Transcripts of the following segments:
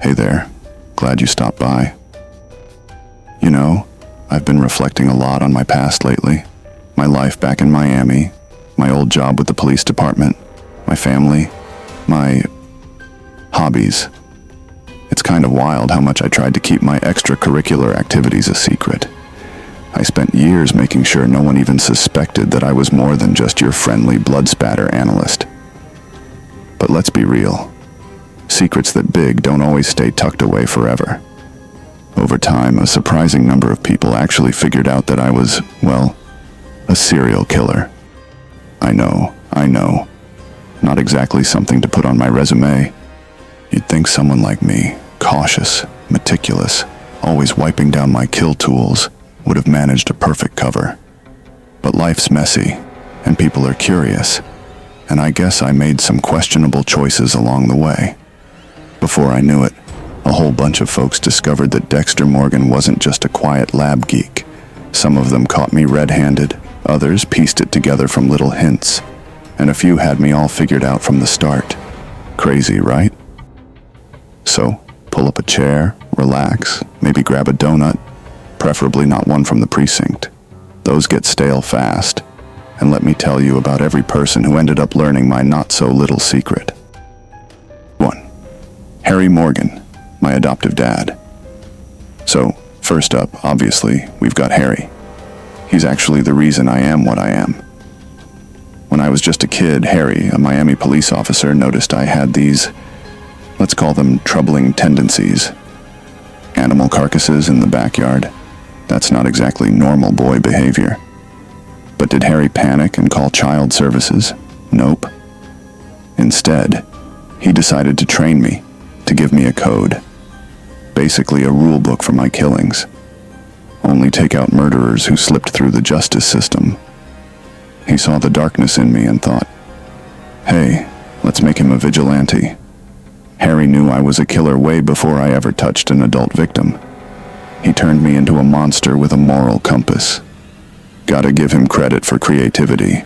Hey there, glad you stopped by. You know, I've been reflecting a lot on my past lately. My life back in Miami, my old job with the police department, my family, my hobbies. It's kind of wild how much I tried to keep my extracurricular activities a secret. I spent years making sure no one even suspected that I was more than just your friendly blood-spatter analyst. But let's be real. Secrets that big don't always stay tucked away forever. Over time, a surprising number of people actually figured out that I was, well, a serial killer. I know. Not exactly something to put on my resume. You'd think someone like me, cautious, meticulous, always wiping down my kill tools, would have managed a perfect cover. But life's messy, and people are curious, and I guess I made some questionable choices along the way. Before I knew it, a whole bunch of folks discovered that Dexter Morgan wasn't just a quiet lab geek. Some of them caught me red-handed, others pieced it together from little hints, and a few had me all figured out from the start. Crazy, right? So, pull up a chair, relax, maybe grab a donut, preferably not one from the precinct. Those get stale fast, and let me tell you about every person who ended up learning my not-so-little secret. 1. Harry Morgan, my adoptive dad. So, first up, obviously, we've got Harry. He's actually the reason I am what I am. When I was just a kid, Harry, a Miami police officer, noticed I had these, let's call them troubling tendencies. Animal carcasses in the backyard. That's not exactly normal boy behavior. But did Harry panic and call child services? Nope. Instead, he decided to train me, to give me a code. Basically a rule book for my killings. Only take out murderers who slipped through the justice system. He saw the darkness in me and thought, hey, let's make him a vigilante. Harry knew I was a killer way before I ever touched an adult victim. He turned me into a monster with a moral compass. Gotta give him credit for creativity.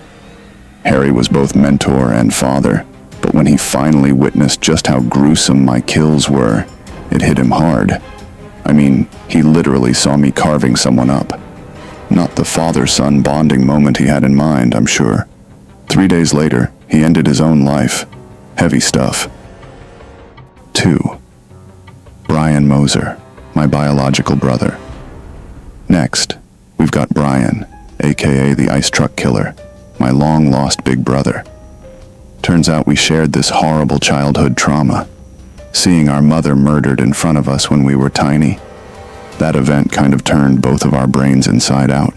Harry was both mentor and father, but when he finally witnessed just how gruesome my kills were, it hit him hard. I mean, he literally saw me carving someone up. Not the father-son bonding moment he had in mind, I'm sure. 3 days later, he ended his own life. Heavy stuff. 2. Brian Moser, my biological brother. Next, we've got Brian, aka the ice truck killer, my long-lost big brother. Turns out we shared this horrible childhood trauma. Seeing our mother murdered in front of us when we were tiny. That event kind of turned both of our brains inside out.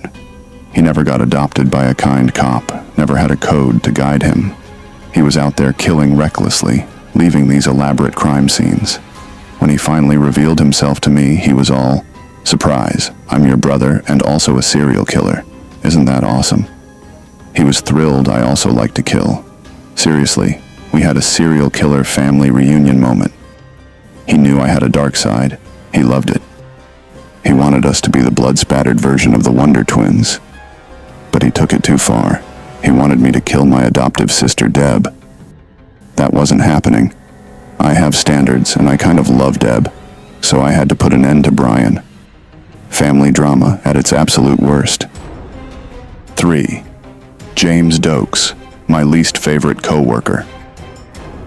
He never got adopted by a kind cop, never had a code to guide him. He was out there killing recklessly, leaving these elaborate crime scenes. When he finally revealed himself to me, he was all, surprise, I'm your brother and also a serial killer. Isn't that awesome? He was thrilled I also like to kill. Seriously, we had a serial killer family reunion moment. He knew I had a dark side. He loved it. He wanted us to be the blood-spattered version of the Wonder Twins. But he took it too far. He wanted me to kill my adoptive sister, Deb. That wasn't happening. I have standards, and I kind of love Deb, so I had to put an end to Brian. Family drama at its absolute worst. 3. James Dokes, my least favorite co-worker.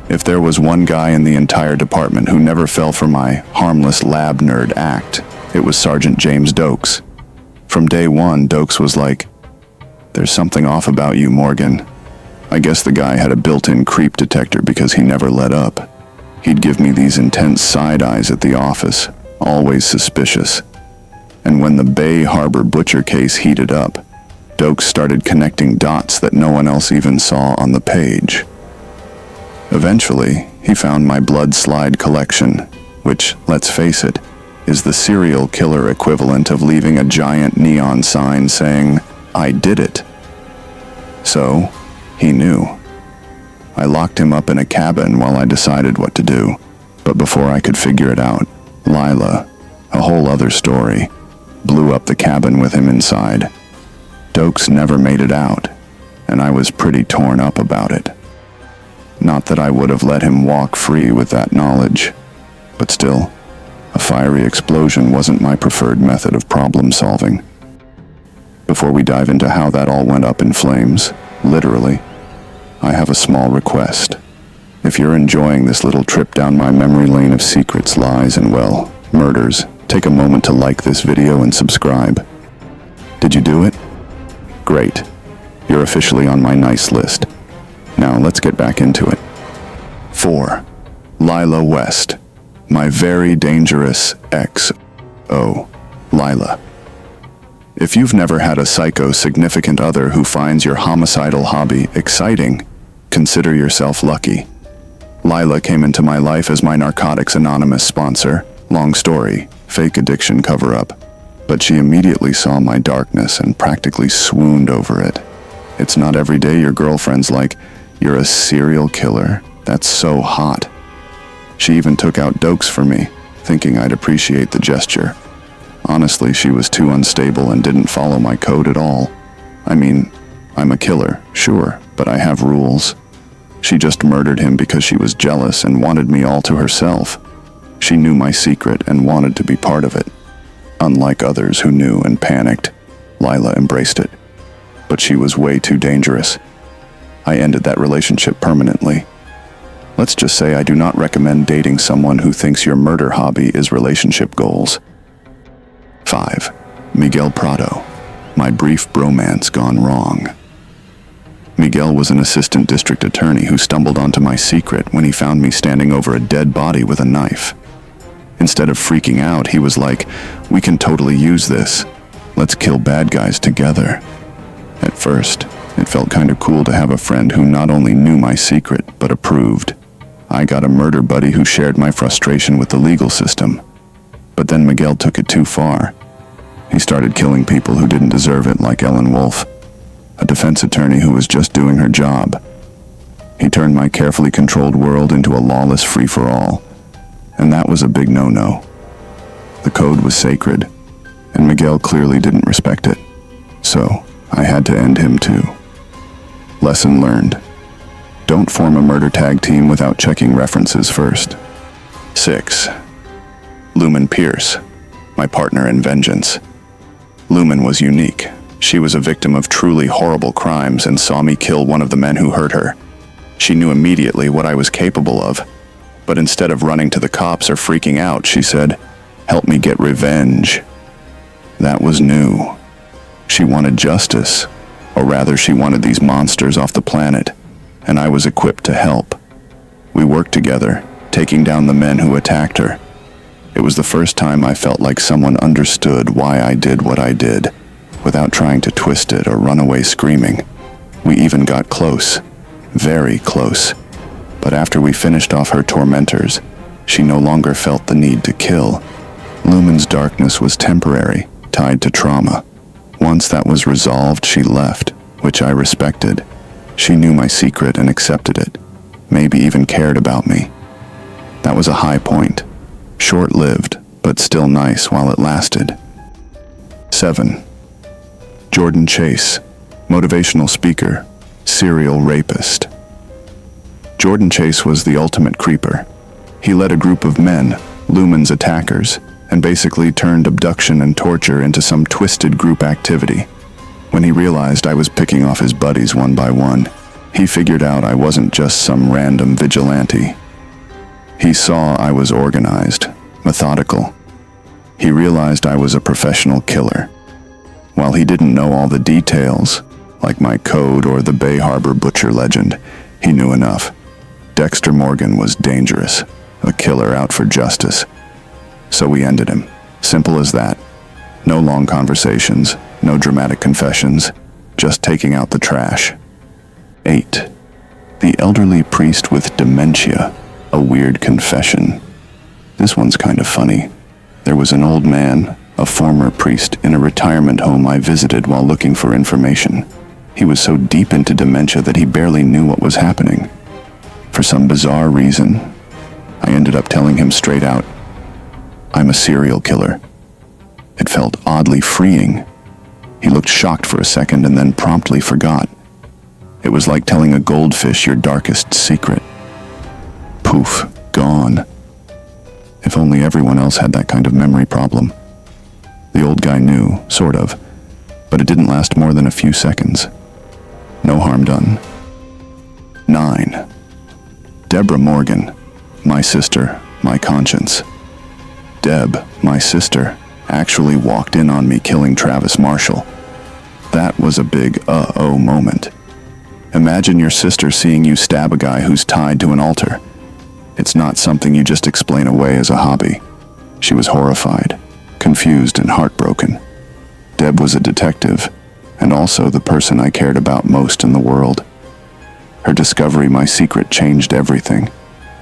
If there was one guy in the entire department who never fell for my harmless lab nerd act, it was Sergeant James Dokes. From day one, Dokes was like, there's something off about you, Morgan. I guess the guy had a built-in creep detector because he never let up. He'd give me these intense side eyes at the office, always suspicious. And when the Bay Harbor butcher case heated up, Dokes started connecting dots that no one else even saw on the page. Eventually, he found my blood slide collection, which, let's face it, is the serial killer equivalent of leaving a giant neon sign saying, I did it. So, he knew. I locked him up in a cabin while I decided what to do, but before I could figure it out, Lila, a whole other story, blew up the cabin with him inside. Dokes never made it out, and I was pretty torn up about it. Not that I would have let him walk free with that knowledge. But still, a fiery explosion wasn't my preferred method of problem solving. Before we dive into how that all went up in flames, literally, I have a small request. If you're enjoying this little trip down my memory lane of secrets, lies, and, well, murders, take a moment to like this video and subscribe. Did you do it? Great. You're officially on my nice list. Now let's get back into it. 4. Lila West. My very dangerous ex-o, Lila. If you've never had a psycho-significant other who finds your homicidal hobby exciting, consider yourself lucky. Lila came into my life as my Narcotics Anonymous sponsor. Long story, fake addiction cover-up. But she immediately saw my darkness and practically swooned over it. It's not every day your girlfriend's like, "You're a serial killer. That's so hot." She even took out dokes for me, thinking I'd appreciate the gesture. Honestly, she was too unstable and didn't follow my code at all. I mean, I'm a killer, sure, but I have rules. She just murdered him because she was jealous and wanted me all to herself. She knew my secret and wanted to be part of it. Unlike others who knew and panicked, Lila embraced it. But she was way too dangerous. I ended that relationship permanently. Let's just say I do not recommend dating someone who thinks your murder hobby is relationship goals. 5. Miguel Pra. My brief bromance gone wrong. Miguel was an assistant district attorney who stumbled onto my secret when he found me standing over a dead body with a knife. Instead of freaking out, he was like, "We can totally use this. Let's kill bad guys together." At first, it felt kind of cool to have a friend who not only knew my secret, but approved. I got a murder buddy who shared my frustration with the legal system. But then Miguel took it too far. He started killing people who didn't deserve it, like Ellen Wolf, a defense attorney who was just doing her job. He turned my carefully controlled world into a lawless free-for-all, and that was a big no-no. The code was sacred, and Miguel clearly didn't respect it, so I had to end him too. Lesson learned. Don't form a murder tag team without checking references first. 6. Lumen Pierce, my partner in vengeance. Lumen was unique. She was a victim of truly horrible crimes and saw me kill one of the men who hurt her. She knew immediately what I was capable of, but instead of running to the cops or freaking out, she said, "Help me get revenge." That was new. She wanted justice, or rather she wanted these monsters off the planet, and I was equipped to help. We worked together, taking down the men who attacked her. It was the first time I felt like someone understood why I did what I did, without trying to twist it or run away screaming. We even got close, very close. But after we finished off her tormentors, she no longer felt the need to kill. Lumen's darkness was temporary, tied to trauma. Once that was resolved, she left, which I respected. She knew my secret and accepted it, maybe even cared about me. That was a high point. Short-lived, but still nice while it lasted. 7. Jordan Chase, motivational speaker, serial rapist. Jordan Chase was the ultimate creeper. He led a group of men, Lumen's attackers, and basically turned abduction and torture into some twisted group activity. When he realized I was picking off his buddies one by one, he figured out I wasn't just some random vigilante. He saw I was organized, methodical. He realized I was a professional killer. While he didn't know all the details, like my code or the Bay Harbor butcher legend, he knew enough. Dexter Morgan was dangerous, a killer out for justice. So we ended him. Simple as that. No long conversations, no dramatic confessions, just taking out the trash. 8. The elderly priest with dementia, a weird confession. This one's kind of funny. There was an old man, a former priest in a retirement home I visited while looking for information. He was so deep into dementia that he barely knew what was happening. For some bizarre reason, I ended up telling him straight out, "I'm a serial killer." It felt oddly freeing. He looked shocked for a second and then promptly forgot. It was like telling a goldfish your darkest secret. Poof, gone. If only everyone else had that kind of memory problem. The old guy knew, sort of, but it didn't last more than a few seconds. No harm done. 9. Deborah Morgan, my sister, my conscience. Deb, my sister, actually walked in on me killing Travis Marshall. That was a big uh-oh moment. Imagine your sister seeing you stab a guy who's tied to an altar. It's not something you just explain away as a hobby. She was horrified, confused, and heartbroken. Deb was a detective, and also the person I cared about most in the world. Her discovery my secret changed everything.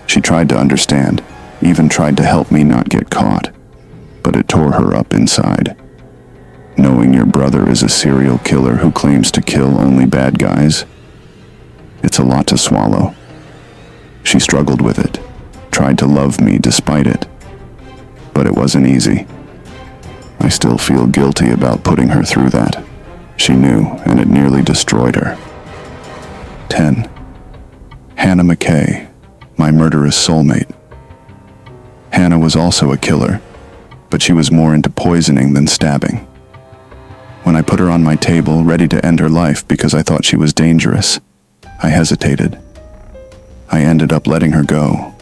She tried to understand, even tried to help me not get caught, but it tore her up inside. Knowing your brother is a serial killer who claims to kill only bad guys, it's a lot to swallow. She struggled with it, tried to love me despite it, but it wasn't easy. I still feel guilty about putting her through that. She knew, and it nearly destroyed her. 10. Hannah McCay, my murderous soulmate. Hannah was also a killer, but she was more into poisoning than stabbing. When I put her on my table, ready to end her life because I thought she was dangerous, I hesitated. I ended up letting her go,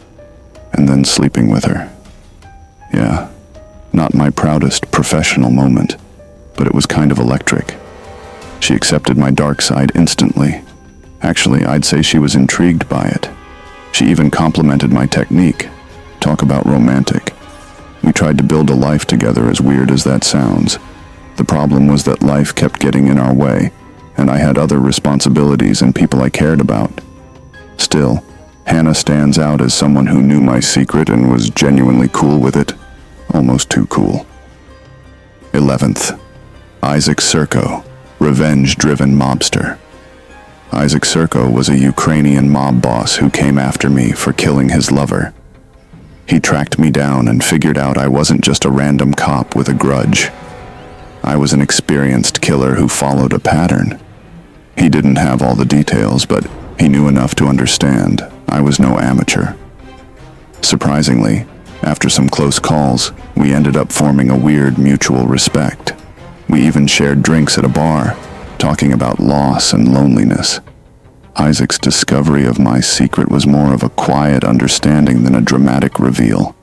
and then sleeping with her. Yeah, not my proudest professional moment, but it was kind of electric. She accepted my dark side instantly. Actually, I'd say she was intrigued by it. She even complimented my technique. Talk about romantic. We tried to build a life together, as weird as that sounds. The problem was that life kept getting in our way, and I had other responsibilities and people I cared about. Still, Hannah stands out as someone who knew my secret and was genuinely cool with it. Almost too cool. 11th. Isaac Serko, revenge-driven mobster. Isaac Serko was a Ukrainian mob boss who came after me for killing his lover. He tracked me down and figured out I wasn't just a random cop with a grudge. I was an experienced killer who followed a pattern. He didn't have all the details, but he knew enough to understand I was no amateur. Surprisingly, after some close calls, we ended up forming a weird mutual respect. We even shared drinks at a bar, talking about loss and loneliness. Isaac's discovery of my secret was more of a quiet understanding than a dramatic reveal.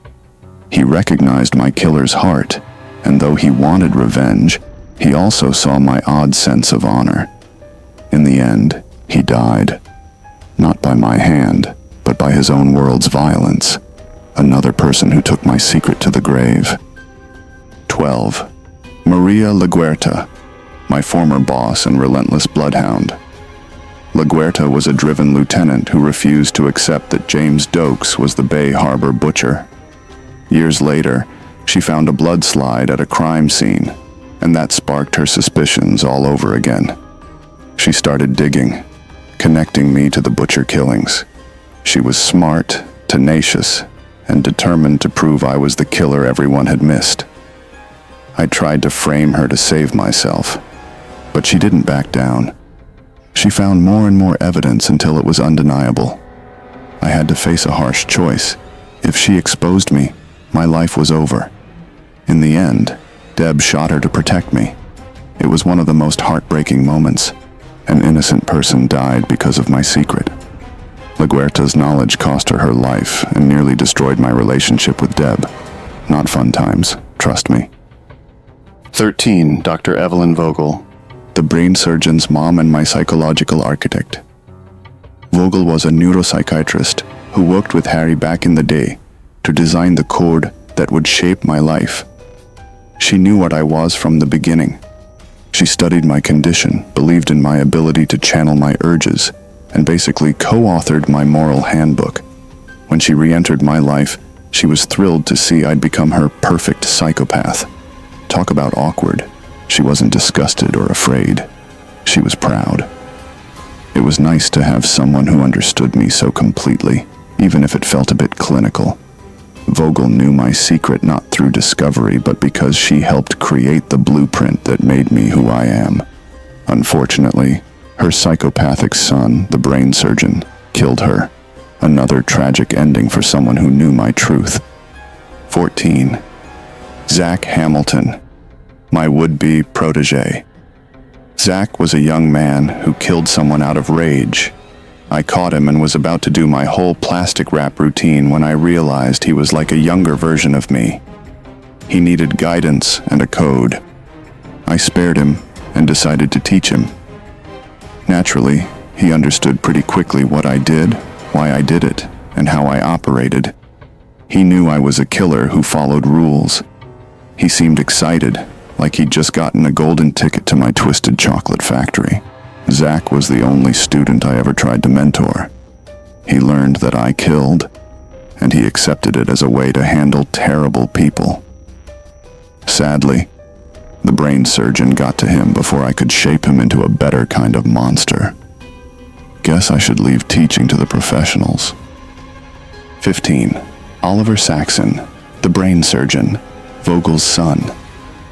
He recognized my killer's heart, and though he wanted revenge, he also saw my odd sense of honor. In the end, he died. Not by my hand, but by his own world's violence. Another person who took my secret to the grave. 12. Maria Laguerta, my former boss and relentless bloodhound. Laguerta was a driven lieutenant who refused to accept that James Dokes was the Bay Harbor butcher. Years later, she found a blood slide at a crime scene, and that sparked her suspicions all over again. She started digging, connecting me to the butcher killings. She was smart, tenacious, and determined to prove I was the killer everyone had missed. I tried to frame her to save myself, but she didn't back down. She found more and more evidence until it was undeniable. I had to face a harsh choice. If she exposed me, my life was over. In the end, Deb shot her to protect me. It was one of the most heartbreaking moments. An innocent person died because of my secret. Laguerta's knowledge cost her her life and nearly destroyed my relationship with Deb. Not fun times, trust me. 13. Dr. Evelyn Vogel, the brain surgeon's mom and my psychological architect. Vogel was a neuropsychiatrist who worked with Harry back in the day to design the code that would shape my life. She knew what I was from the beginning. She studied my condition, believed in my ability to channel my urges, and basically co-authored my moral handbook. When she re-entered my life, she was thrilled to see I'd become her perfect psychopath. Talk about awkward. She wasn't disgusted or afraid. She was proud. It was nice to have someone who understood me so completely, even if it felt a bit clinical. Vogel knew my secret not through discovery, but because she helped create the blueprint that made me who I am. Unfortunately, her psychopathic son, the brain surgeon, killed her. Another tragic ending for someone who knew my truth. 14. Zach Hamilton, my would-be protege. Zach was a young man who killed someone out of rage. I caught him and was about to do my whole plastic wrap routine when I realized he was like a younger version of me. He needed guidance and a code. I spared him and decided to teach him. Naturally, he understood pretty quickly what I did, why I did it, and how I operated. He knew I was a killer who followed rules. He seemed excited, like he'd just gotten a golden ticket to my twisted chocolate factory. Zach was the only student I ever tried to mentor. He learned that I killed, and he accepted it as a way to handle terrible people. Sadly, the brain surgeon got to him before I could shape him into a better kind of monster. Guess I should leave teaching to the professionals. 15. Oliver Saxon, the brain surgeon, Vogel's son.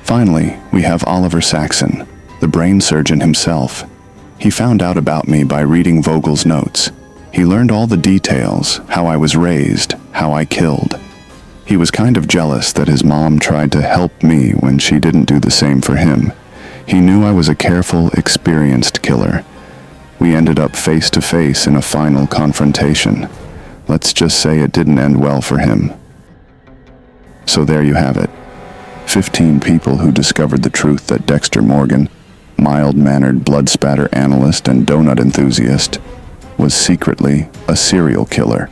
Finally, we have Oliver Saxon, the brain surgeon himself. He found out about me by reading Vogel's notes. He learned all the details, how I was raised, how I killed. He was kind of jealous that his mom tried to help me when she didn't do the same for him. He knew I was a careful, experienced killer. We ended up face to face in a final confrontation. Let's just say it didn't end well for him. So there you have it. 15 people who discovered the truth that Dexter Morgan, mild-mannered blood-spatter analyst and donut enthusiast, was secretly a serial killer.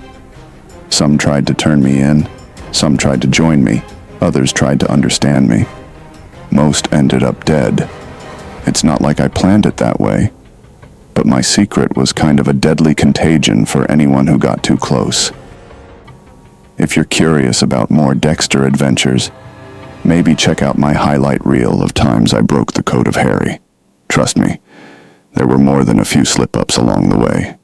Some tried to turn me in, some tried to join me, others tried to understand me. Most ended up dead. It's not like I planned it that way, but my secret was kind of a deadly contagion for anyone who got too close. If you're curious about more Dexter adventures, maybe check out my highlight reel of times I broke the code of Harry. Trust me, there were more than a few slip-ups along the way.